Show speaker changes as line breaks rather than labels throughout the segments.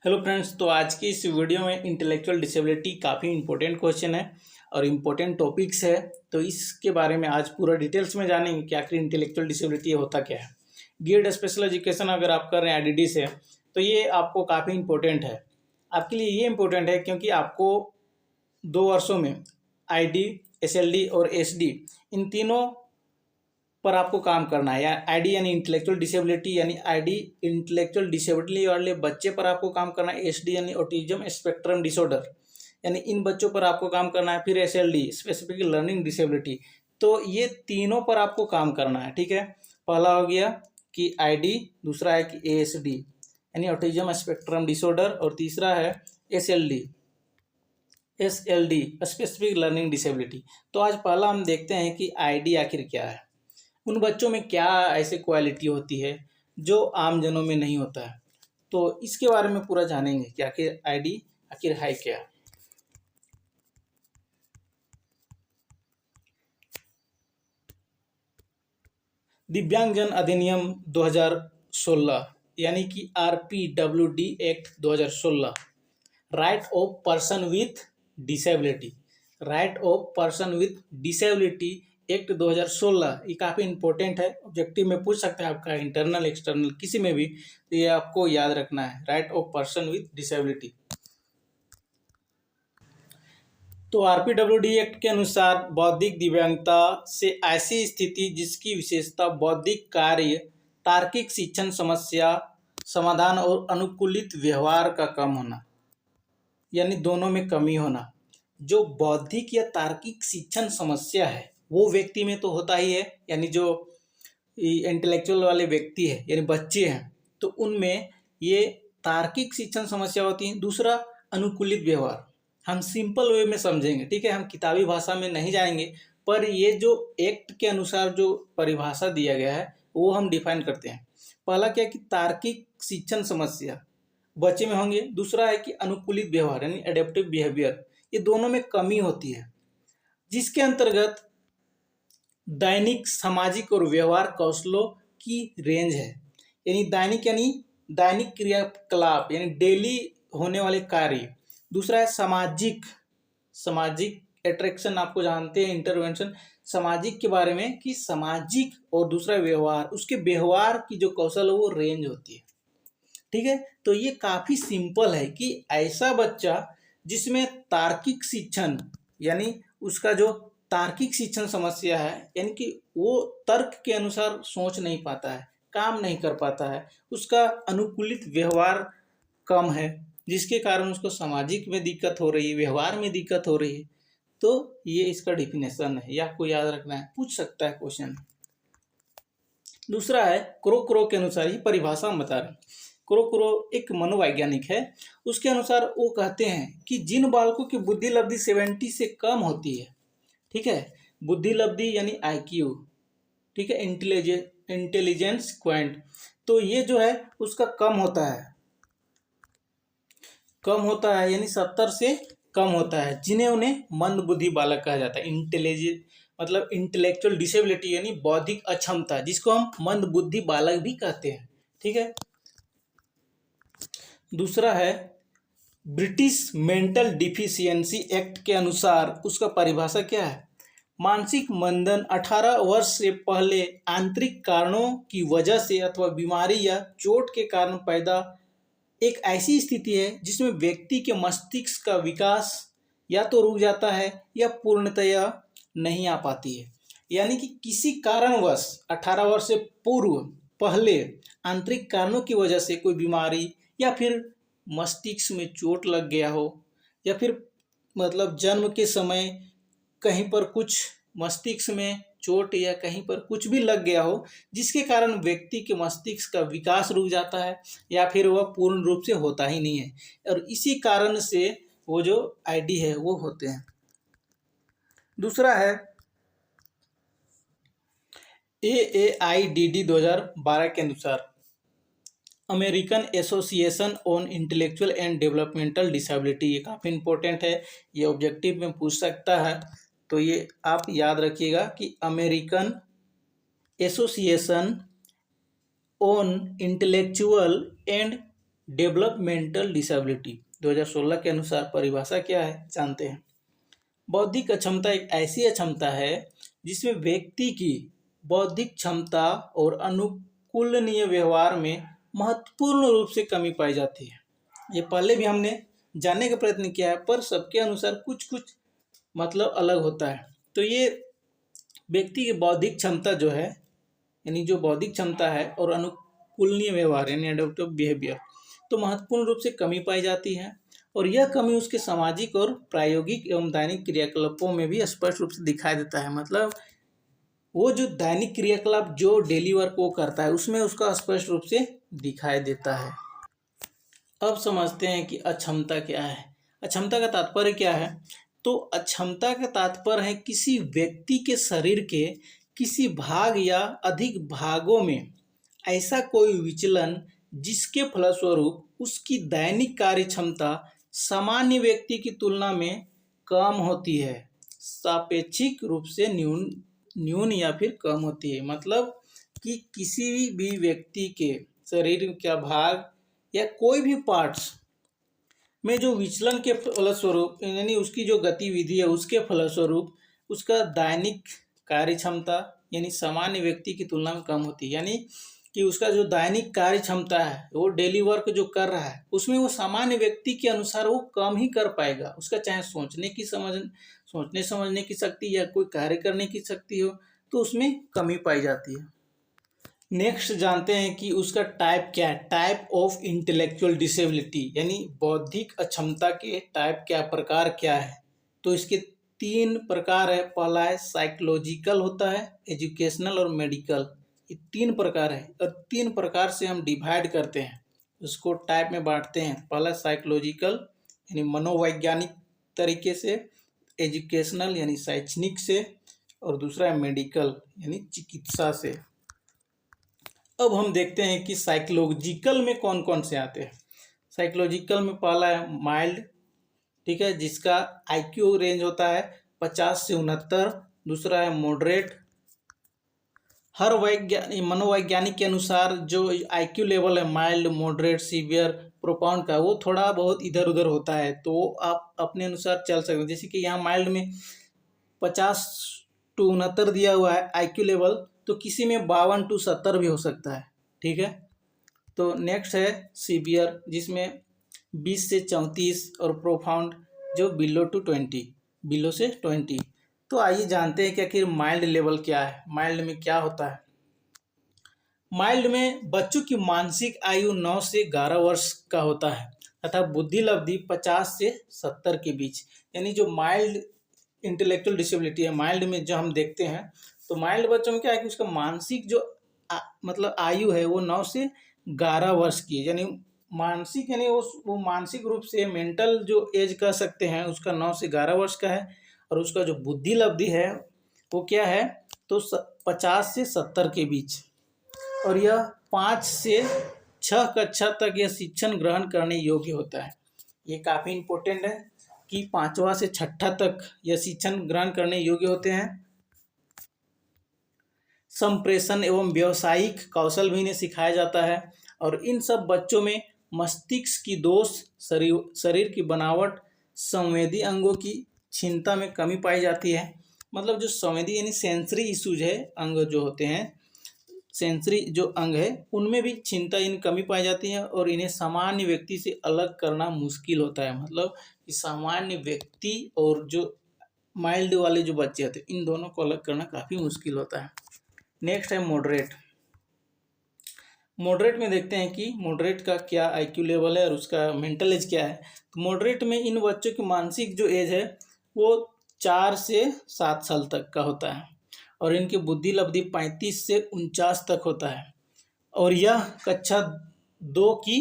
Hello friends, तो आज की इस वीडियो में इंटेलेक्चुअल डिसेबिलिटी काफ़ी इंपॉर्टेंट क्वेश्चन है और इम्पोर्टेंट टॉपिक्स है। तो इसके बारे में आज पूरा डिटेल्स में जानेंगे कि आखिर इंटेलेक्चुअल डिसेबिलिटी होता क्या है। बीएड स्पेशल एजुकेशन अगर आप कर रहे हैं आईडीडी से, तो ये आपको काफ़ी इंपॉर्टेंट है। आपके लिए ये इंपॉर्टेंट है क्योंकि आपको 2 वर्षों में आईडी, एसएलडी और एसडी इन तीनों पर आपको काम करना है। या आईडी यानी इंटेलेक्चुअल डिसेबिलिटी, यानी आईडी इंटेलेक्चुअल डिसेबिलिटी वाले बच्चे पर आपको काम करना है। एसडी यानी ऑटिज्म स्पेक्ट्रम डिसऑर्डर, यानी इन बच्चों पर आपको काम करना है। फिर एसएलडी स्पेसिफिक लर्निंग डिसेबिलिटी, तो ये तीनों पर आपको काम करना है। ठीक है, पहला हो गया कि आईडी, दूसरा है कि एएसडी यानी ऑटिज्म स्पेक्ट्रम डिसऑर्डर, और तीसरा है एसएलडी स्पेसिफिक लर्निंग डिसेबिलिटी। तो आज पहला हम देखते हैं कि आईडी आखिर क्या है, उन बच्चों में क्या ऐसी क्वालिटी होती है जो आम जनों में नहीं होता है। तो इसके बारे में पूरा जानेंगे कि आखिर आईडी आखिर है क्या। दिव्यांगजन अधिनियम 2016 यानी कि RPWD act 2016, right of person with disability, right of person with disability act 2016, ये काफ़ी इंपॉर्टेंट है। ऑब्जेक्टिव में पूछ सकता है आपका, इंटरनल एक्सटर्नल किसी में भी, तो ये आपको याद रखना है, right of person with disability. तो आरपीडब्ल्यूडी एक्ट के अनुसार बौद्धिक दिव्यांगता से ऐसी स्थिति जिसकी विशेषता बौद्धिक कार्य, तार्किक शिक्षण समस्या समाधान और अनुकूलित व्यवहार का कम होना, यानी दोनों में कमी होना। जो बौद्धिक या तार्किक शिक्षण समस्या है वो व्यक्ति में तो होता ही है, यानी जो इंटेलेक्चुअल वाले व्यक्ति है यानी बच्चे हैं, तो उनमें ये तार्किक शिक्षण समस्या होती है। दूसरा अनुकूलित व्यवहार, हम सिंपल वे में समझेंगे, ठीक है, हम किताबी भाषा में नहीं जाएंगे, पर ये जो एक्ट के अनुसार जो परिभाषा दिया गया है वो हम डिफाइन करते हैं। पहला क्या कि तार्किक शिक्षण समस्या बच्चे में होंगे, दूसरा है कि अनुकूलित व्यवहार यानी एडेप्टिव बिहेवियर, ये दोनों में कमी होती है, जिसके अंतर्गत दैनिक सामाजिक और व्यवहार कौशलों की रेंज है। यानी दैनिक क्रियाकलाप यानी डेली होने वाले कार्य। दूसरा है सामाजिक अट्रैक्शन, आपको जानते हैं, इंटरवेंशन सामाजिक के बारे में कि सामाजिक, और दूसरा व्यवहार, उसके व्यवहार की जो कौशल है वो रेंज होती है। ठीक है, तो ये काफ़ी सिंपल है कि ऐसा बच्चा जिसमें तार्किक शिक्षण यानी उसका जो तार्किक शिक्षण समस्या है, यानी कि वो तर्क के अनुसार सोच नहीं पाता है, काम नहीं कर पाता है, उसका अनुकूलित व्यवहार कम है, जिसके कारण उसको सामाजिक में दिक्कत हो रही है, व्यवहार में दिक्कत हो रही है। तो ये इसका डिफिनेशन है, ये आपको याद रखना है, पूछ सकता है क्वेश्चन। दूसरा है क्रो के अनुसार, ये परिभाषा हम बता रहे हैं। क्रो एक मनोवैज्ञानिक है, उसके अनुसार वो कहते हैं कि जिन बालकों की बुद्धि लब्धि 70 से कम होती है, ठीक है, बुद्धि लब्धि यानी आईक्यू, ठीक है, इंटेलिजेंस क्वांट, तो ये जो है उसका कम होता है यानी 70 से कम होता है, जिन्हें उन्हें मंद बुद्धि बालक कहा जाता है। मतलब इंटेलेक्चुअल डिसेबिलिटी यानी बौद्धिक अक्षमता, जिसको हम मंद बुद्धि बालक भी कहते हैं। ठीक है, दूसरा है ब्रिटिश मेंटल डिफिशियंसी एक्ट के अनुसार उसका परिभाषा क्या है, मानसिक मंदन 18 वर्ष से पहले आंतरिक कारणों की वजह से अथवा बीमारी या चोट के कारण पैदा एक ऐसी स्थिति है जिसमें व्यक्ति के मस्तिष्क का विकास या तो रुक जाता है या पूर्णतया नहीं आ पाती है। यानी कि किसी कारणवश 18 वर्ष से पहले आंतरिक कारणों की वजह से कोई बीमारी या फिर मस्तिष्क में चोट लग गया हो, या फिर मतलब जन्म के समय कहीं पर कुछ मस्तिष्क में चोट या कहीं पर कुछ भी लग गया हो, जिसके कारण व्यक्ति के मस्तिष्क का विकास रुक जाता है या फिर वह पूर्ण रूप से होता ही नहीं है, और इसी कारण से वो जो आईडी है वो होते हैं। दूसरा है AAIDD 2012 के अनुसार, American association on intellectual and developmental disability, ये काफ़ी इंपॉर्टेंट है, ये ऑब्जेक्टिव में पूछ सकता है, तो ये आप याद रखिएगा कि American association on intellectual and developmental disability 2016 के अनुसार परिभाषा क्या है जानते हैं। बौद्धिक अक्षमता एक ऐसी अक्षमता है जिसमें व्यक्ति की बौद्धिक क्षमता और अनुकूलनीय व्यवहार में महत्वपूर्ण रूप से कमी पाई जाती है। ये पहले भी हमने जानने का प्रयत्न किया है, पर सबके अनुसार कुछ कुछ मतलब अलग होता है। तो ये व्यक्ति की बौद्धिक क्षमता जो है, यानी जो बौद्धिक क्षमता है और अनुकूलनीय व्यवहार यानी एडप्टिव बिहेवियर, तो महत्वपूर्ण रूप से कमी पाई जाती है। और यह कमी उसके सामाजिक और प्रायोगिक एवं दैनिक क्रियाकलापों में भी स्पष्ट रूप से दिखाई देता है। मतलब वो जो दैनिक क्रियाकलाप जो डेली वर्क वो करता है उसमें उसका स्पष्ट रूप से दिखाई देता है। अब समझते हैं कि अक्षमता क्या है। अक्षमता का तात्पर्य क्या है? तो अक्षमता का तात्पर्य है किसी व्यक्ति के शरीर के किसी भाग या अधिक भागों में ऐसा कोई विचलन जिसके फलस्वरूप उसकी दैनिक कार्य क्षमता सामान्य व्यक्ति की तुलना में कम होती है, सापेक्षिक रूप से न्यून या फिर कम होती है। मतलब कि किसी भी व्यक्ति के शरीर का भाग या कोई भी पार्ट्स में जो विचलन के फलस्वरूप यानी उसकी जो गतिविधि है उसके फलस्वरूप उसका दैनिक कार्य क्षमता यानी सामान्य व्यक्ति की तुलना में कम होती है। यानी कि उसका जो दैनिक कार्य क्षमता है, वो डेली वर्क जो कर रहा है उसमें वो सामान्य व्यक्ति के अनुसार वो कम ही कर पाएगा। उसका चाहे सोचने समझने की शक्ति या कोई कार्य करने की शक्ति हो, तो उसमें कमी पाई जाती है। नेक्स्ट जानते हैं कि उसका टाइप क्या है। टाइप ऑफ इंटेलेक्चुअल डिसेबिलिटी यानी बौद्धिक अक्षमता के टाइप क्या, प्रकार क्या है। तो इसके 3 प्रकार है। पहला है साइकोलॉजिकल होता है, एजुकेशनल और मेडिकल। ये 3 प्रकार है और 3 प्रकार से हम डिवाइड करते हैं, उसको टाइप में बांटते हैं। पहला साइकोलॉजिकल यानी मनोवैज्ञानिक तरीके से, एजुकेशनल यानी शैक्षणिक से, और दूसरा है मेडिकल यानी चिकित्सा से। अब हम देखते हैं कि साइकोलॉजिकल में कौन कौन से आते हैं। साइकोलॉजिकल में पहला है माइल्ड, ठीक है, जिसका आईक्यू रेंज होता है 50 से 69। दूसरा है मॉडरेट। हर मनोवैज्ञानिक के अनुसार जो आईक्यू लेवल है माइल्ड, मॉडरेट, सीवियर, प्रोफाउंड का, वो थोड़ा बहुत इधर उधर होता है, तो आप अपने अनुसार चल सकते हैं। जैसे कि यहाँ माइल्ड में 50 to 69 दिया हुआ है आईक्यू लेवल, तो किसी में 52 to 70 भी हो सकता है, ठीक है। तो नेक्स्ट है सीवियर, जिसमें 20 से 34, और प्रोफाउंड जो बिलो से 20। तो आइए जानते हैं कि आखिर माइल्ड लेवल क्या है। माइल्ड में क्या होता है? माइल्ड में बच्चों की मानसिक आयु 9 से 11 वर्ष का होता है तथा बुद्धि लब्धि 50 से 70 के बीच। यानी जो माइल्ड इंटेलेक्चुअल डिसेबिलिटी है, माइल्ड में जो हम देखते हैं, तो माइल्ड बच्चों में क्या है कि उसका मानसिक जो मतलब आयु है वो 9 से 11 वर्ष की है। यानी मानसिक यानी वो मानसिक रूप से मेंटल जो एज कह सकते हैं उसका 9 से 11 वर्ष का है। और उसका जो बुद्धि लब्धि है वो क्या है, तो 50 से 70 के बीच। और यह 5 से 6 कक्षा तक यह शिक्षण ग्रहण करने योग्य होता है। ये काफ़ी इम्पोर्टेंट है कि 5वां से 6ठा तक यह शिक्षण ग्रहण करने योग्य होते हैं। संप्रेषण एवं व्यावसायिक कौशल भी इन्हें सिखाया जाता है। और इन सब बच्चों में मस्तिष्क की दोष, शरीर की बनावट, संवेदी अंगों की क्षीणता में कमी पाई जाती है। मतलब जो संवेदी यानी सेंसरी इश्यूज है, अंग जो होते हैं, सेंसरी जो अंग है उनमें भी क्षीणता इन कमी पाई जाती है। और इन्हें सामान्य व्यक्ति से अलग करना मुश्किल होता है। मतलब कि सामान्य व्यक्ति और जो माइल्ड वाले जो बच्चे होते हैं इन दोनों को अलग करना काफ़ी मुश्किल होता है। नेक्स्ट है मॉडरेट। मॉडरेट में देखते हैं कि मॉडरेट का क्या आईक्यू लेवल है और उसका मेंटल एज क्या है। तो मॉडरेट में इन बच्चों की मानसिक जो एज है वो 4 से 7 साल तक का होता है। और इनकी बुद्धि लब्धि 35 से 49 तक होता है। और यह कक्षा 2 की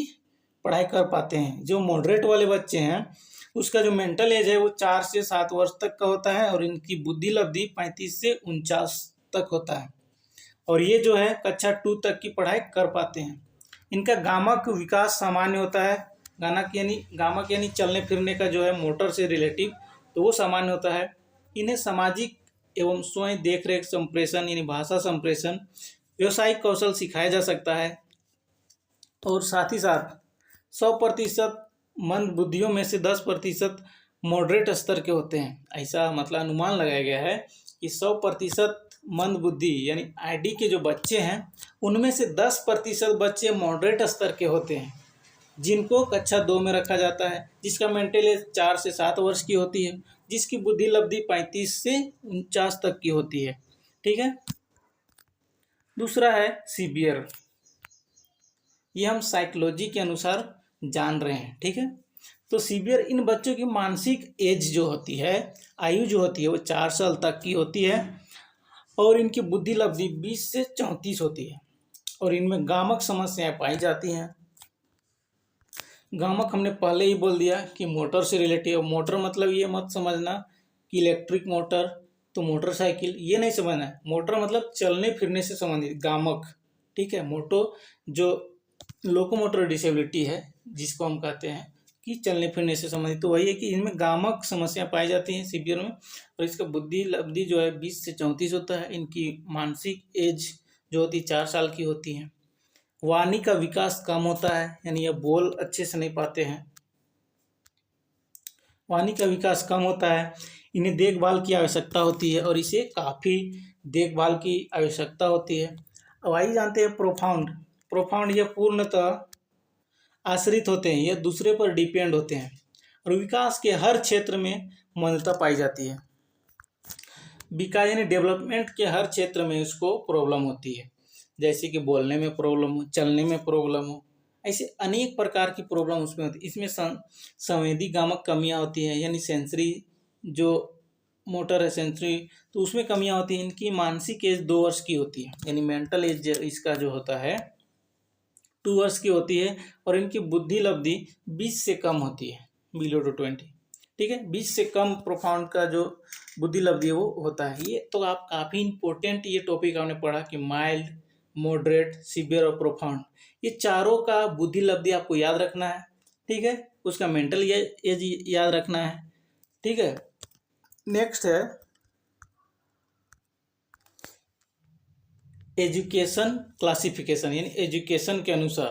पढ़ाई कर पाते हैं। जो मॉडरेट वाले बच्चे हैं उसका जो मेंटल एज है वो 4 से 7 वर्ष तक का होता है। और इनकी बुद्धि लब्धि 35 से 49 तक होता है। और ये जो है कक्षा 2 तक की पढ़ाई कर पाते हैं। इनका गामक विकास सामान्य होता है। गामक यानी चलने फिरने का जो है मोटर से रिलेटिव, तो वो सामान्य होता है। इन्हें सामाजिक एवं स्वयं देखरेख संप्रेषण यानी भाषा संप्रेषण, व्यावसायिक कौशल सिखाया जा सकता है। और साथ ही साथ 100% मंद बुद्धियों में से 10% मॉडरेट स्तर के होते हैं। ऐसा मतलब अनुमान लगाया गया है कि 100% मंद बुद्धि यानी आईडी के जो बच्चे हैं उनमें से 10% बच्चे मॉडरेट स्तर के होते हैं, जिनको कक्षा 2 में रखा जाता है, जिसका मेंटल एज 4 से 7 वर्ष की होती है, जिसकी बुद्धि लब्धि 35 से 49 तक की होती है। ठीक है। दूसरा है सीवियर। ये हम साइकोलॉजी के अनुसार जान रहे हैं। ठीक है। तो सीवियर इन बच्चों की मानसिक एज जो होती है, आयु जो होती है वो 4 साल तक की होती है और इनकी बुद्धि लब्धि 20 से 34 होती है और इनमें गामक समस्याएं पाई जाती हैं। गामक हमने पहले ही बोल दिया कि मोटर से रिलेटेड। मोटर मतलब ये मत समझना कि इलेक्ट्रिक मोटर तो मोटरसाइकिल, ये नहीं समझना है। मोटर मतलब चलने फिरने से संबंधित गामक। ठीक है। मोटो जो लोकोमोटर डिसेबिलिटी है जिसको हम कहते हैं कि चलने फिरने से संबंधित, तो वही है कि इनमें गामक समस्या पाई जाती हैं सीवियर में। और इसका बुद्धि लब्धि जो है 20 से 34 होता है। इनकी मानसिक एज जो होती है 4 साल की होती है। वाणी का विकास कम होता है, यानी ये बोल अच्छे से नहीं पाते हैं। वाणी का विकास कम होता है। इन्हें देखभाल की आवश्यकता होती है और इसे काफ़ी देखभाल की आवश्यकता होती है। अब आइए जानते हैं प्रोफाउंड। प्रोफाउंड ये पूर्णतः आश्रित होते हैं, ये दूसरे पर डिपेंड होते हैं और विकास के हर क्षेत्र में मंदता पाई जाती है। विकास यानी डेवलपमेंट के हर क्षेत्र में उसको प्रॉब्लम होती है, जैसे कि बोलने में प्रॉब्लम हो, चलने में प्रॉब्लम हो, ऐसे अनेक प्रकार की प्रॉब्लम उसमें होती है। इसमें संवेदी गामक कमियां होती हैं, यानी सेंसरी जो मोटर है सेंसरी, तो उसमें कमियां होती हैं। इनकी मानसिक एज 2 वर्ष की होती है, यानी मेंटल एज इसका जो होता है 2 वर्ष की होती है और इनकी बुद्धि लब्धि 20 से कम होती है, बिलो टू 20। ठीक है। 20 से कम प्रोफाउंड का जो बुद्धि लब्धि है वो होता है। ये तो आप काफ़ी इंपॉर्टेंट ये टॉपिक आपने पढ़ा कि माइल्ड, मॉडरेट, सीवियर और प्रोफाउंड, ये चारों का बुद्धि लब्धि आपको याद रखना है। ठीक है। उसका मेंटल एज याद रखना है। ठीक है। नेक्स्ट है एजुकेशन क्लासिफिकेशन, यानी एजुकेशन के अनुसार।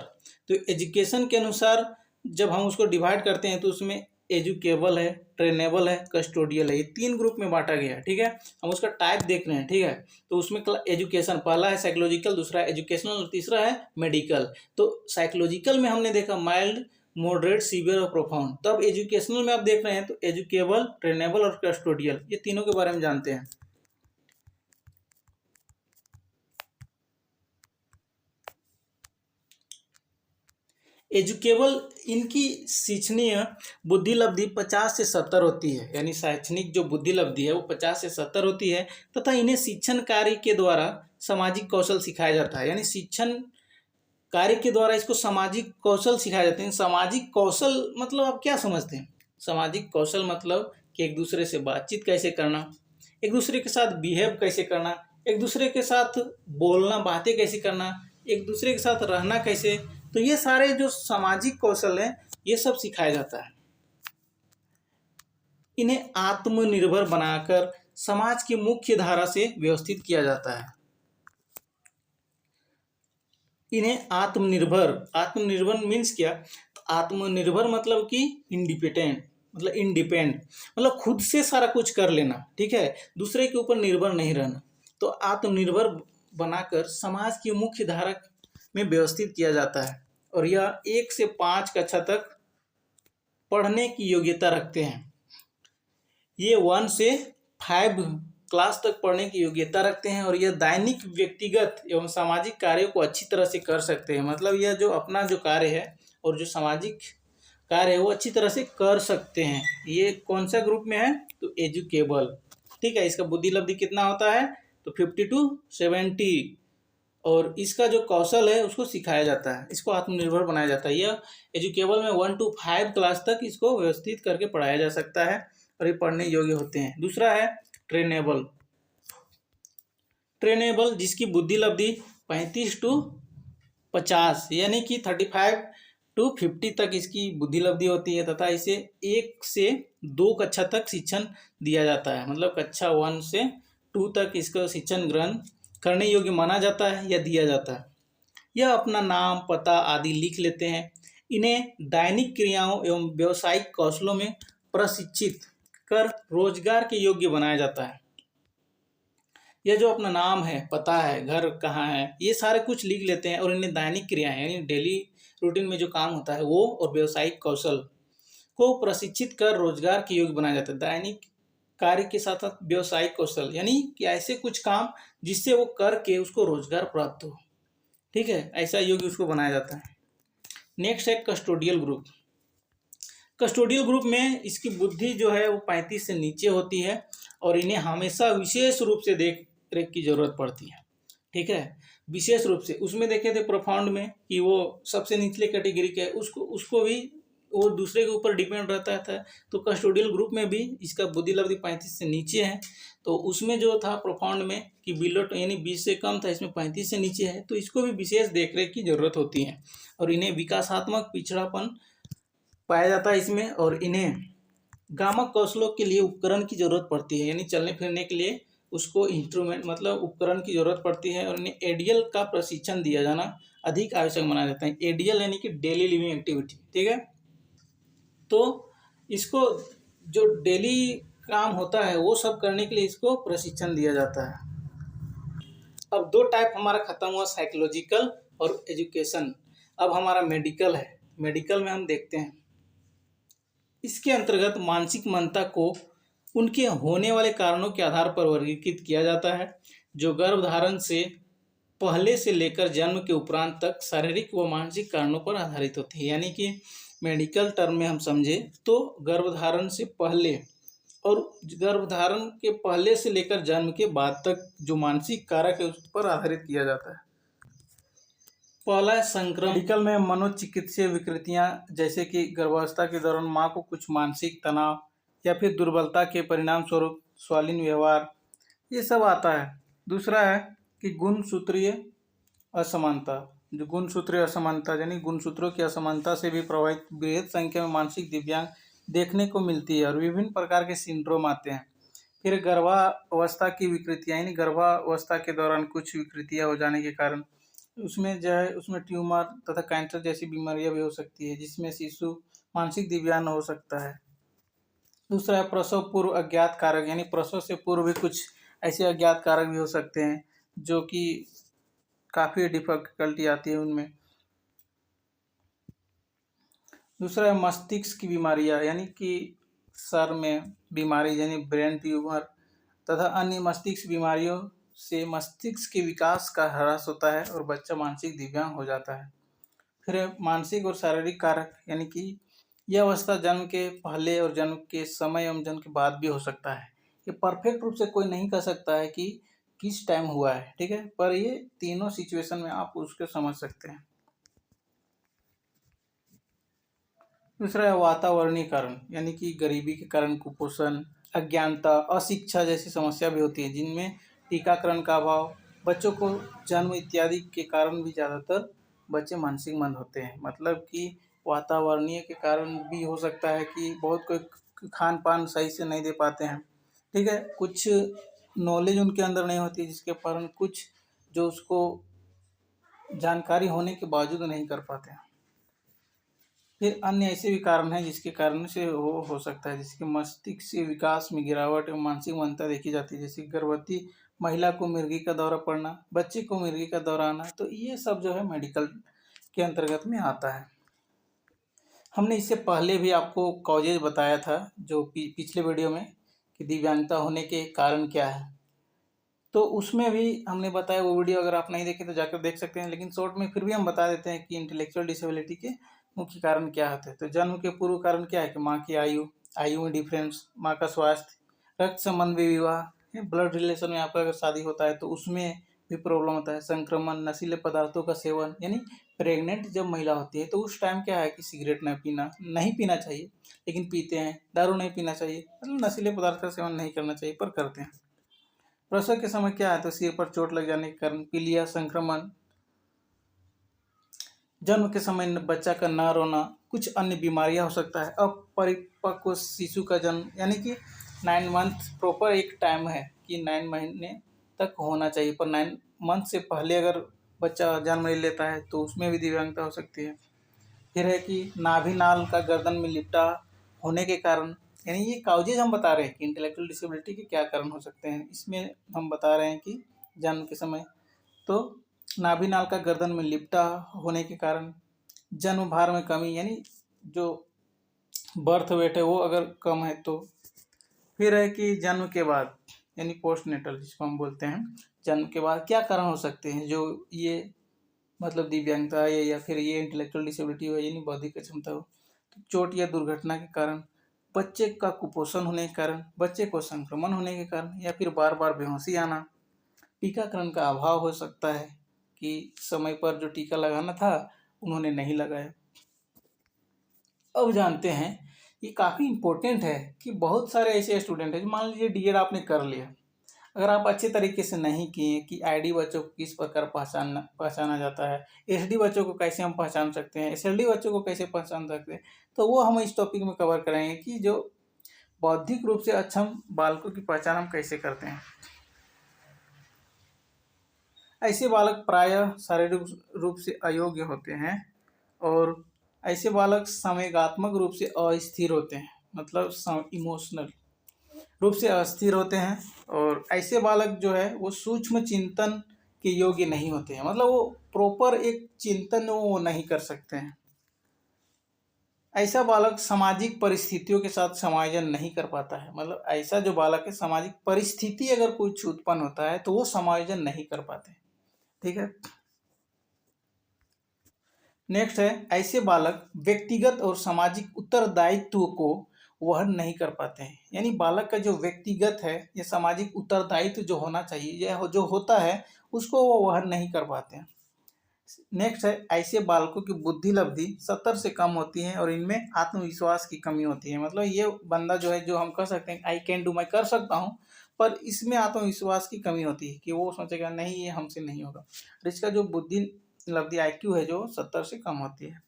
तो एजुकेशन के अनुसार जब हम उसको डिवाइड करते हैं तो उसमें एजुकेबल है, ट्रेनेबल है, कस्टोडियल है, ये 3 ग्रुप में बांटा गया है। ठीक है। हम उसका टाइप देख रहे हैं। ठीक है। तो उसमें एजुकेशन पहला है साइकोलॉजिकल, दूसरा है एजुकेशनल और तीसरा है मेडिकल। तो साइकोलॉजिकल में हमने देखा माइल्ड, मॉडरेट, सीवियर और प्रोफाउंड। तब एजुकेशनल में आप देख रहे हैं तो एजुकेबल, ट्रेनेबल और कस्टोडियल, ये तीनों के बारे में जानते हैं। एजुकेबल इनकी शिक्षणीय बुद्धि लब्धि 50 से 70 होती है, यानी शैक्षणिक जो बुद्धि लब्धि है वो 50 से 70 होती है तथा इन्हें शिक्षण कार्य के द्वारा सामाजिक कौशल सिखाया जाता है। यानी शिक्षण कार्य के द्वारा इसको सामाजिक कौशल सिखाए जाते हैं। सामाजिक कौशल मतलब आप क्या समझते हैं? सामाजिक कौशल मतलब कि एक दूसरे से बातचीत कैसे करना, एक दूसरे के साथ बिहेव कैसे करना, एक दूसरे के साथ बोलना, बातें कैसे करना, एक दूसरे के साथ रहना कैसे, तो ये सारे जो सामाजिक कौशल हैं ये सब सिखाया जाता है। इन्हें आत्मनिर्भर बनाकर समाज की मुख्य धारा से व्यवस्थित किया जाता है। इन्हें आत्मनिर्भर मीन्स क्या? तो आत्मनिर्भर मतलब कि इंडिपेंडेंट, मतलब इंडिपेंडेंट मतलब खुद से सारा कुछ कर लेना। ठीक है। दूसरे के ऊपर निर्भर नहीं रहना। तो आत्मनिर्भर बनाकर समाज की मुख्य धारा में व्यवस्थित किया जाता है और यह 1 से 5 कक्षा तक पढ़ने की योग्यता रखते हैं। ये 1 से 5 क्लास तक पढ़ने की योग्यता रखते हैं और यह दैनिक व्यक्तिगत एवं सामाजिक कार्यों को अच्छी तरह से कर सकते हैं। मतलब यह जो अपना जो कार्य है और जो सामाजिक कार्य है वो अच्छी तरह से कर सकते हैं। ये कौन सा ग्रुप में है? तो एजुकेबल। ठीक है। इसका बुद्धि लब्धि कितना होता है? तो 50 to 70 और इसका जो कौशल है उसको सिखाया जाता है, इसको आत्मनिर्भर बनाया जाता है। यह एजुकेबल में 1 to 5 क्लास तक इसको व्यवस्थित करके पढ़ाया जा सकता है और ये पढ़ने योग्य होते हैं। दूसरा है ट्रेनेबल। ट्रेनेबल जिसकी बुद्धि लब्धि 35 to 50 यानी कि 35 to 50 तक इसकी बुद्धि लब्धि होती है तथा इसे 1 से 2 कक्षा तक शिक्षण दिया जाता है। मतलब कक्षा 1 से 2 तक इसका शिक्षण ग्रहण करने योग्य माना जाता है या दिया जाता है। यह अपना नाम, पता आदि लिख लेते हैं। इन्हें दैनिक क्रियाओं एवं व्यावसायिक कौशलों में प्रशिक्षित कर रोजगार के योग्य बनाया जाता है। यह जो अपना नाम है, पता है, घर कहाँ है, ये सारे कुछ लिख लेते हैं और इन्हें दैनिक क्रियाएं यानी डेली रूटीन में जो काम होता है वो और व्यावसायिक कौशल को प्रशिक्षित कर रोजगार के योग्य बनाया जाता है। दैनिक कार्य के साथ साथ व्यावसायिक कौशल यानी कि ऐसे कुछ काम जिससे वो करके उसको रोजगार प्राप्त हो। ठीक है, ऐसा योग्य उसको बनाया जाता है। नेक्स्ट है कस्टोडियल ग्रुप। कस्टोडियल ग्रुप में इसकी बुद्धि जो है वो 35 से नीचे होती है और इन्हें हमेशा विशेष रूप से देख रेख की जरूरत पड़ती है। ठीक है, विशेष रूप से उसमें देखे थे प्रोफाउंड में कि वो सबसे निचले कैटेगरी के उसको भी वो दूसरे के ऊपर डिपेंड रहता था। तो कस्टोडियल ग्रुप में भी इसका बुद्धि लब्धि 35 से नीचे है। तो उसमें जो था प्रोफाउंड में कि बिलो यानी 20 से कम था, इसमें 35 से नीचे है, तो इसको भी विशेष देखरेख की जरूरत होती है और इन्हें विकासात्मक पिछड़ापन पाया जाता है इसमें। और इन्हें गामक कौशलों के लिए उपकरण की जरूरत पड़ती है, यानी चलने फिरने के लिए उसको इंस्ट्रूमेंट मतलब उपकरण की जरूरत पड़ती है और इन्हें एडीएल का प्रशिक्षण दिया जाना अधिक आवश्यक माना जाता है। एडीएल यानी कि डेली लिविंग एक्टिविटी। ठीक है, तो इसको जो डेली काम होता है वो सब करने के लिए इसको प्रशिक्षण दिया जाता है। अब दो टाइप हमारा खत्म हुआ, साइकोलॉजिकल और एजुकेशन। अब हमारा मेडिकल है। मेडिकल में हम देखते हैं इसके अंतर्गत मानसिक मंदता को उनके होने वाले कारणों के आधार पर वर्गीकृत किया जाता है, जो गर्भधारण से पहले से लेकर जन्म के उपरांत तक शारीरिक व मानसिक कारणों पर आधारित होती है। यानी कि मेडिकल टर्म में हम समझे तो गर्भधारण से पहले और गर्भधारण के पहले से लेकर जन्म के बाद तक जो मानसिक कारक है उस पर आधारित किया जाता है। पहला है संक्रमण। मेडिकल में मनोचिकित्सीय विकृतियां जैसे कि गर्भावस्था के दौरान मां को कुछ मानसिक तनाव या फिर दुर्बलता के परिणाम स्वरूप स्वालीन व्यवहार, ये सब आता है। दूसरा है कि गुणसूत्रीय असमानता। जो गुणसूत्रीय असमानता यानी गुणसूत्रों की असमानता से भी प्रभावित बृहद संख्या में मानसिक दिव्यांग देखने को मिलती है और विभिन्न प्रकार के सिंड्रोम आते हैं। फिर गर्भावस्था की विकृतियाँ यानी गर्भावस्था के दौरान कुछ विकृतियाँ हो जाने के कारण उसमें जो है उसमें ट्यूमर तथा कैंसर जैसी बीमारियां भी हो सकती है, जिसमें शिशु मानसिक दिव्यांग हो सकता है। दूसरा है प्रसव पूर्व अज्ञात कारक, यानी प्रसव से पूर्व भी कुछ ऐसे अज्ञात कारक भी हो सकते हैं जो कि काफ़ी डिफिकल्टी आती है उनमें। दूसरा है मस्तिष्क की बीमारियां, यानी कि सर में बीमारी यानी ब्रेन ट्यूमर तथा अन्य मस्तिष्क बीमारियों से मस्तिष्क के विकास का ह्रास होता है और बच्चा मानसिक दिव्यांग हो जाता है। फिर मानसिक और शारीरिक कारक, यानी कि यह अवस्था जन्म के पहले और जन्म के समय एवं जन्म के बाद भी हो सकता है। ये परफेक्ट रूप से कोई नहीं कह सकता है कि किस टाइम हुआ है, ठीक है, पर ये तीनों सिचुएशन में आप उसको समझ सकते हैं। दूसरा है वातावरणीय कारण, यानी कि गरीबी के कारण कुपोषण, अज्ञानता, अशिक्षा जैसी समस्या भी होती है, जिनमें टीकाकरण का अभाव, बच्चों को जन्म इत्यादि के कारण भी ज़्यादातर बच्चे मानसिक मंद होते हैं। मतलब कि वातावरणीय के कारण भी हो सकता है कि बहुत कोई खान पान सही से नहीं दे पाते हैं, ठीक है, कुछ नॉलेज उनके अंदर नहीं होती जिसके कारण कुछ जो उसको जानकारी होने के बावजूद नहीं कर पाते हैं। फिर अन्य ऐसे भी कारण हैं जिसके कारण से वो हो सकता है, जिसके मस्तिष्क विकास में गिरावट एवं मानसिक मंदता देखी जाती है, जैसे गर्भवती महिला को मिर्गी का दौरा पड़ना, बच्चे को मिर्गी का दौरा आना। तो ये सब जो है मेडिकल के अंतर्गत में आता है। हमने इससे पहले भी आपको कॉजेज बताया था जो पिछले वीडियो में कि दिव्यांगता होने के कारण क्या है, तो उसमें भी हमने बताया। वो वीडियो अगर आप नहीं देखे तो जाकर देख सकते हैं, लेकिन शॉर्ट में फिर भी हम बता देते हैं कि इंटेलेक्चुअल डिसेबिलिटी के मुख्य कारण क्या होते हैं। तो जन्म के पूर्व कारण क्या है कि माँ की आयु में डिफरेंस, माँ का स्वास्थ्य, रक्त संबंध में विवाह, ब्लड रिलेशन में आपका अगर शादी होता है तो उसमें भी प्रॉब्लम होता है, संक्रमण, नशीले पदार्थों का सेवन, यानी प्रेग्नेंट जब महिला होती है तो उस टाइम क्या है कि सिगरेट नहीं पीना चाहिए, लेकिन पीते हैं, दारू नहीं पीना चाहिए, मतलब नशीले पदार्थ का सेवन नहीं करना चाहिए पर करते हैं। प्रसव के समय क्या है तो सिर पर चोट लग जाने के कारण पीलिया, संक्रमण, जन्म के समय बच्चा का न रोना, कुछ अन्य बीमारियां हो सकता है। अपरिपक्व शिशु का जन्म, यानी कि 9 मंथ प्रॉपर एक टाइम है कि 9 महीने तक होना चाहिए, पर 9 मंथ से पहले अगर बच्चा जन्म ले लेता है तो उसमें भी दिव्यांगता हो सकती है। फिर है कि नाभि नाल का गर्दन में लिपटा होने के कारण, यानी ये काउजेज हम बता रहे हैं कि इंटेलेक्चुअल डिसेबिलिटी के क्या कारण हो सकते हैं। इसमें हम बता रहे हैं कि जन्म के समय तो नाभि नाल का गर्दन में लिपटा होने के कारण, जन्म भार में कमी यानी जो बर्थ वेट है वो अगर कम है तो, फिर है कि जन्म के बाद यानी पोस्ट नेटल जिसको हम बोलते हैं, जन्म के बाद क्या कारण हो सकते हैं जो ये मतलब दिव्यांगता है या फिर ये इंटेलेक्चुअल डिसेबिलिटी हो यानी बौद्धिक अक्षमता हो। तो चोट या दुर्घटना के कारण, बच्चे का कुपोषण होने के कारण, बच्चे को संक्रमण होने के कारण, या फिर बार बार बेहोशी आना, टीकाकरण का अभाव हो सकता है कि समय पर जो टीका लगाना था उन्होंने नहीं लगाया। अब जानते हैं, ये काफ़ी इम्पोर्टेंट है कि बहुत सारे ऐसे स्टूडेंट हैं, मान लीजिए डीएड आपने कर लिया, अगर आप अच्छे तरीके से नहीं किए कि आईडी बच्चों को किस प्रकार पहचाना जाता है, एसडी बच्चों को कैसे हम पहचान सकते हैं, एसएलडी बच्चों को कैसे पहचान सकते हैं, तो वो हम इस टॉपिक में कवर करेंगे कि जो बौद्धिक रूप से अक्षम बालकों की पहचान हम कैसे करते हैं। ऐसे बालक प्रायः शारीरिक रूप से अयोग्य होते हैं और ऐसे बालक संवेगात्मक रूप से अस्थिर होते हैं, मतलब इमोशनल रूप से अस्थिर होते हैं। और ऐसे बालक जो है वो सूक्ष्म चिंतन के योग्य नहीं होते हैं, मतलब वो प्रॉपर एक चिंतन वो नहीं कर सकते हैं। ऐसा बालक सामाजिक परिस्थितियों के साथ समायोजन नहीं कर पाता है, मतलब ऐसा जो बालक है सामाजिक परिस्थिति अगर कुछ उत्पन्न होता है तो वो समायोजन नहीं कर पाते। ठीक है, नेक्स्ट है, ऐसे बालक व्यक्तिगत और सामाजिक उत्तरदायित्व को वहन नहीं कर पाते हैं, यानी बालक का जो व्यक्तिगत है या सामाजिक उत्तरदायित्व जो होना चाहिए या जो होता है उसको वो वहन नहीं कर पाते हैं। नेक्स्ट है, ऐसे बालकों की बुद्धि लब्धि 70 से कम होती है और इनमें आत्मविश्वास की कमी होती है, मतलब ये बंदा जो है जो हम कह सकते हैं आई कैन डू, मैं कर सकता हूँ, पर इसमें आत्मविश्वास की कमी होती है कि वो सोचेगा नहीं ये हमसे नहीं होगा। और इसका जो बुद्धि लब्धि आईक्यू है जो 70 से कम होती है।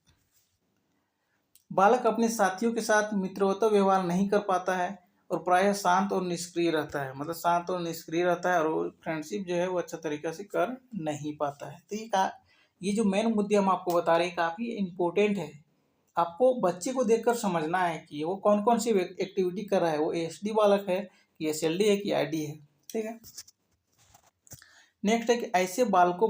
बालक अपने साथियों के साथ मित्रवत व्यवहार नहीं कर पाता है और प्रायः शांत और निष्क्रिय रहता है, मतलब शांत और निष्क्रिय रहता है और वो फ्रेंडशिप जो है वो अच्छा तरीके से कर नहीं पाता है। तो ये जो मेन मुद्दे हम आपको बता रहे हैं काफ़ी इम्पोर्टेंट है, आपको बच्चे को देखकर समझना है कि वो कौन कौन सी एक्टिविटी कर रहा है, वो एसडी बालक है कि एसएलडी है कि आईडी है। ठीक है, नेक्स्ट है कि ऐसे बालकों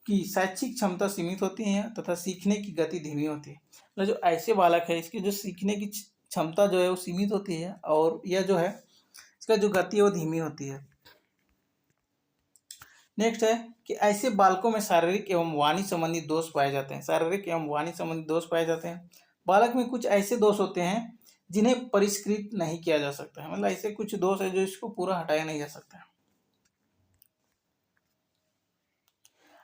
की शैक्षिक क्षमता सीमित होती है तथा सीखने की गति धीमी होती है, मतलब जो ऐसे बालक है इसकी जो सीखने की क्षमता जो है वो सीमित होती है और यह जो है इसका जो गति है वो धीमी होती है। नेक्स्ट है कि ऐसे बालकों में शारीरिक एवं वाणी संबंधी दोष पाए जाते हैं, शारीरिक एवं वाणी संबंधी दोष पाए जाते हैं। बालक में कुछ ऐसे दोष होते हैं जिन्हें परिष्कृत नहीं किया जा सकता है, मतलब ऐसे कुछ दोष है जो इसको पूरा हटाया नहीं जा सकता है।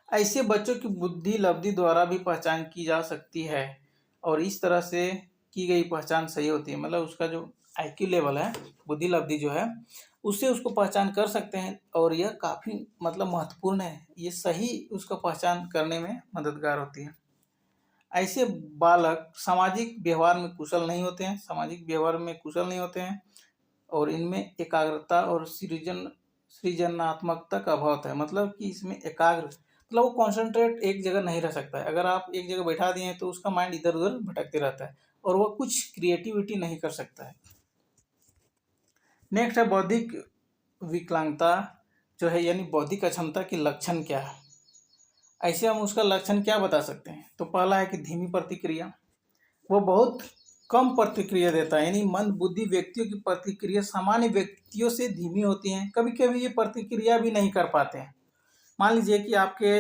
ऐसे बच्चों की बुद्धि लब्धि द्वारा भी पहचान की जा सकती है और इस तरह से की गई पहचान सही होती है, मतलब उसका जो आईक्यू लेवल है, बुद्धि लब्धि जो है उससे उसको पहचान कर सकते हैं और यह काफ़ी मतलब महत्वपूर्ण है, ये सही उसका पहचान करने में मददगार होती है। ऐसे बालक सामाजिक व्यवहार में कुशल नहीं होते हैं, सामाजिक व्यवहार में कुशल नहीं होते हैं और इनमें एकाग्रता और सृजनात्मकता का अभाव होता है, मतलब कि इसमें एकाग्र मतलब वो कॉन्सेंट्रेट एक जगह नहीं रह सकता है, अगर आप एक जगह बैठा दिए हैं तो उसका माइंड इधर उधर भटकते रहता है और वह कुछ क्रिएटिविटी नहीं कर सकता है। नेक्स्ट है बौद्धिक विकलांगता जो है यानी बौद्धिक अक्षमता के लक्षण क्या है, ऐसे हम उसका लक्षण क्या बता सकते हैं। तो पहला है कि धीमी प्रतिक्रिया, वो बहुत कम प्रतिक्रिया देता है, यानी मंद बुद्धि व्यक्तियों की प्रतिक्रिया सामान्य व्यक्तियों से धीमी होती हैं, कभी कभी ये प्रतिक्रिया भी नहीं कर पाते हैं। मान लीजिए कि आपके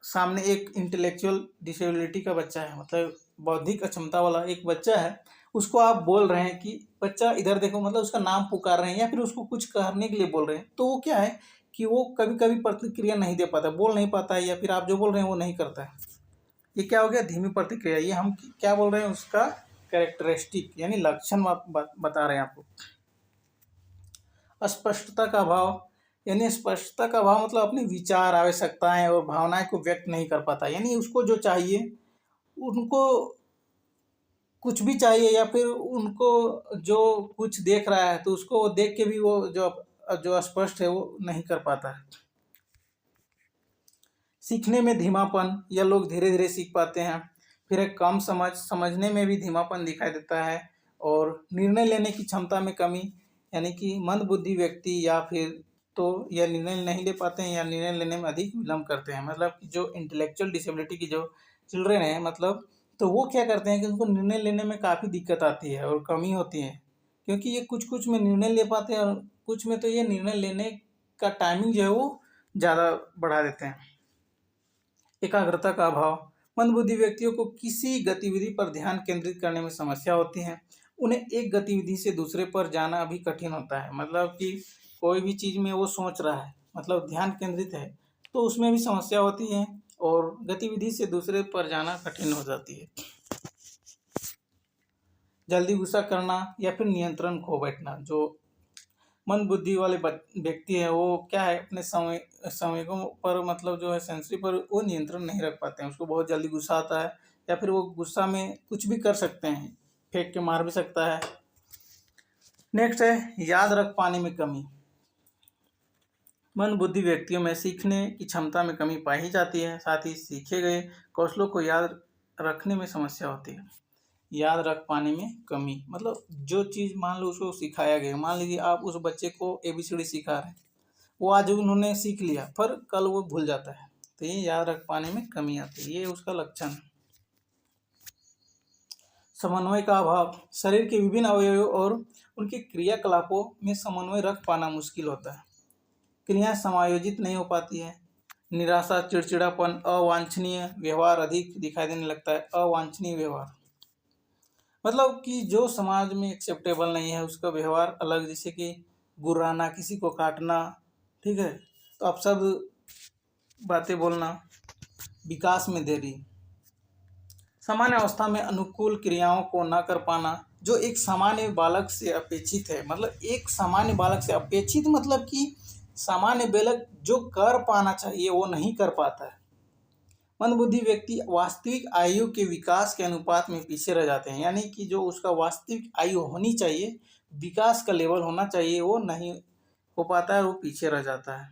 सामने एक इंटेलेक्चुअल डिसेबिलिटी का बच्चा है, मतलब बौद्धिक अक्षमता वाला एक बच्चा है, उसको आप बोल रहे हैं कि बच्चा इधर देखो, मतलब उसका नाम पुकार रहे हैं या फिर उसको कुछ करने के लिए बोल रहे हैं, तो वो क्या है कि वो कभी कभी प्रतिक्रिया नहीं दे पाता, बोल नहीं पाता है या फिर आप जो बोल रहे हैं वो नहीं करता है। ये क्या हो गया, धीमी प्रतिक्रिया। ये हम क्या बोल रहे हैं, उसका कैरेक्टरिस्टिक यानी लक्षण बता रहे हैं आपको। अस्पष्टता का अभाव, यानी स्पष्टता का अभाव मतलब अपने विचार आवश्यकताएं और भावनाएं को व्यक्त नहीं कर पाता, यानी उसको जो चाहिए उनको कुछ भी चाहिए या फिर उनको जो कुछ देख रहा है तो उसको देख के भी वो जो अस्पष्ट है वो नहीं कर पाता है। सीखने में धीमापन, यह लोग धीरे धीरे सीख पाते हैं। फिर एक कम समझने में भी धीमापन दिखाई देता है, और निर्णय लेने की क्षमता में कमी, यानी कि मंदबुद्धि व्यक्ति या फिर तो यह निर्णय नहीं ले पाते हैं या निर्णय लेने में अधिक विलम्ब करते हैं। मतलब कि जो इंटेलेक्चुअल डिसेबिलिटी की जो चिल्ड्रेन हैं, मतलब तो वो क्या करते हैं कि उनको निर्णय लेने में काफ़ी दिक्कत आती है और कमी होती है, क्योंकि ये कुछ कुछ में निर्णय ले पाते हैं और कुछ में तो ये निर्णय लेने का टाइमिंग जो है वो ज़्यादा बढ़ा देते हैं। एकाग्रता का अभाव, मंदबुद्धि व्यक्तियों को किसी गतिविधि पर ध्यान केंद्रित करने में समस्या होती है। उन्हें एक गतिविधि से दूसरे पर जाना भी कठिन होता है। मतलब कि कोई भी चीज़ में वो सोच रहा है, मतलब ध्यान केंद्रित है, तो उसमें भी समस्या होती है और गतिविधि से दूसरे पर जाना कठिन हो जाती है। जल्दी गुस्सा करना या फिर नियंत्रण खो बैठना, जो मंदबुद्धि वाले व्यक्ति है वो क्या है, अपने संवेगों पर, मतलब जो है सेंसरी पर वो नियंत्रण नहीं रख पाते हैं। उसको बहुत जल्दी गुस्सा आता है या फिर वो गुस्सा में कुछ भी कर सकते हैं, फेंक के मार भी सकता है। नेक्स्ट है याद रख पाने में कमी। मंदबुद्धि व्यक्तियों में सीखने की क्षमता में कमी पाई जाती है, साथ ही सीखे गए कौशलों को याद रखने में समस्या होती है। याद रख पाने में कमी, मतलब जो चीज़ मान लो उसको सिखाया गया, मान लीजिए आप उस बच्चे को ABCD सिखा रहे हैं, वो आज उन्होंने सीख लिया पर कल वो भूल जाता है, तो ये याद रख पाने में कमी आती है, ये उसका लक्षण है। समन्वय का अभाव, शरीर के विभिन्न अवयवों और उनके क्रियाकलापों में समन्वय रख पाना मुश्किल होता है। क्रियाएं समायोजित नहीं हो पाती है। निराशा, चिड़चिड़ापन, अवांछनीय व्यवहार अधिक दिखाई देने लगता है। अवांछनीय व्यवहार मतलब कि जो समाज में एक्सेप्टेबल नहीं है उसका व्यवहार अलग, जैसे कि गुर्राना, किसी को काटना, ठीक है, तो अब सब बातें बोलना। विकास में देरी, सामान्य अवस्था में अनुकूल क्रियाओं को न कर पाना, जो एक सामान्य बालक से अपेक्षित है। मतलब एक सामान्य बालक से अपेक्षित, मतलब कि सामान्य बालक जो कर पाना चाहिए वो नहीं कर पाता है। मंदबुद्धि व्यक्ति वास्तविक आयु के विकास के अनुपात में पीछे रह जाते हैं, यानी कि जो उसका वास्तविक आयु होनी चाहिए, विकास का लेवल होना चाहिए, वो नहीं हो पाता है, वो पीछे रह जाता है।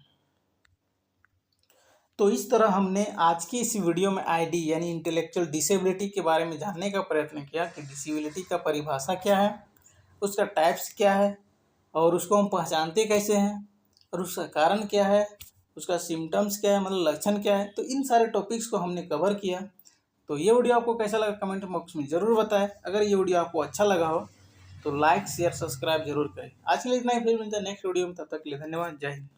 तो इस तरह हमने आज की इस वीडियो में ID यानी इंटेलेक्चुअल डिसेबिलिटी के बारे में जानने का प्रयत्न किया कि डिसेबिलिटी का परिभाषा क्या है, उसका टाइप्स क्या है, और उसको हम पहचानते कैसे हैं, और उसका कारण क्या है, उसका सिम्टम्स क्या है, मतलब लक्षण क्या है। तो इन सारे टॉपिक्स को हमने कवर किया। तो ये वीडियो आपको कैसा लगा कमेंट बॉक्स में ज़रूर बताएं। अगर ये वीडियो आपको अच्छा लगा हो तो लाइक शेयर सब्सक्राइब जरूर करें। आज के लिए इतना ही, फिर मिलता है नेक्स्ट वीडियो में, तब तक के लिए धन्यवाद, जय हिंद।